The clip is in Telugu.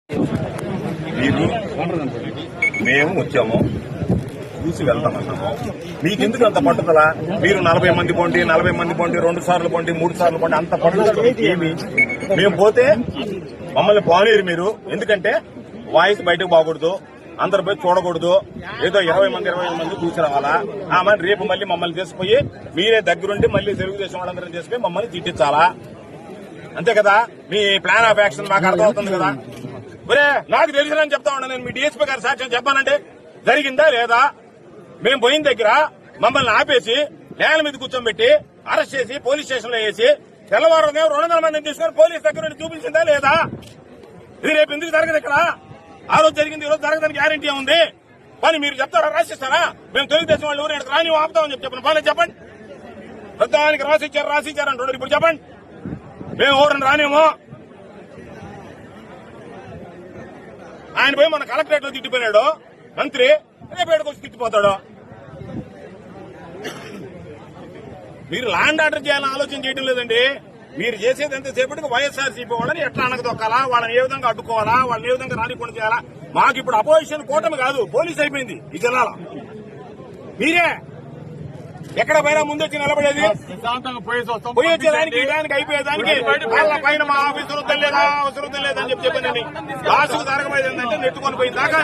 మీరు మేము వచ్చాము చూసి వెళ్తామన్నాము. మీకెందుకు అంత పట్టుదల? మీరు 40 మంది పోండి 2 సార్లు పోండి 3 సార్లు పోండి, అంత పట్టుదల ఏమి? మేము పోతే మమ్మల్ని పోనీరు మీరు. ఎందుకంటే వాయిస్ బయటకు పోకూడదు, అందరు పోయి చూడకూడదు. ఏదో 20 మంది చూసి రావాలా? మరి రేపు మళ్ళీ మమ్మల్ని తీసుకుపోయి మీరే దగ్గరుండి మళ్ళీ తెలుగుదేశం వాళ్ళందరినీ తీసుకుపోయి మమ్మల్ని తిట్టించాలా? అంతే కదా మీ ప్లాన్ ఆఫ్ యాక్షన్? మాకు అర్థమవుతుంది కదా. ఒరే, నాకు తెలిసినని చెప్తా ఉన్నా నేను. మీ డీఎస్పీ గారి సాక్ష్యం చెప్పానంటే జరిగిందా లేదా? మేము పోయిన దగ్గర మమ్మల్ని ఆపేసి నేల మీద కూర్చోబెట్టి అరెస్ట్ చేసి పోలీస్ స్టేషన్ లో వేసి తెల్లవారు 200 మందిని తీసుకొని పోలీస్ దగ్గర చూపించిందా లేదా? ఇది రేపు ఎందుకు జరగదు ఇక్కడ? ఆ రోజు జరిగింది, ఈ రోజు జరగదని గ్యారంటీ ఉంది. పని మీరు చెప్తారా? రాసిస్తారా? మేము తెలుగుదేశం వాళ్ళు ఊరు రాని ఆపుతామని చెప్పండి. పని చెప్పండి. ప్రధానికి రాసిచ్చారు అంటున్నారు. ఇప్పుడు చెప్పండి, మేము ఊరిని రానేమో. ఆయన పోయి మన కలెక్టరేట్ లో తిట్టిపోయినాడు మంత్రి, రేపు ఏడుకొచ్చి తిట్టిపోతాడు. మీరు ల్యాండ్ ఆర్డర్ చేయాలని ఆలోచన చేయడం లేదండి. మీరు చేసేది ఎంతసేపటికి వైఎస్ఆర్సీపీ వాళ్ళని ఎట్లా అనగదొక్కాలా, వాళ్ళని ఏ విధంగా అడ్డుకోవాలా, వాళ్ళని ఏ విధంగా రానికుండా చేయాలా. మాకు ఇప్పుడు అపోజిషన్ కూటమి కాదు, పోలీస్ అయిపోయింది ఈ జిల్లాలో. మీరే ఎక్కడ పైన ముందొచ్చి నిలబడేది, పోయొచ్చేదానికి దానికి అయిపోయేదానికి వాళ్ళ పైన మా ఆఫీసులు తెలియదా అవసరం తెలియదని చెప్పి చెప్పానని లాస్ట్కు జరగబోయేది ఏంటంటే నెట్టుకొని పోయిందాకా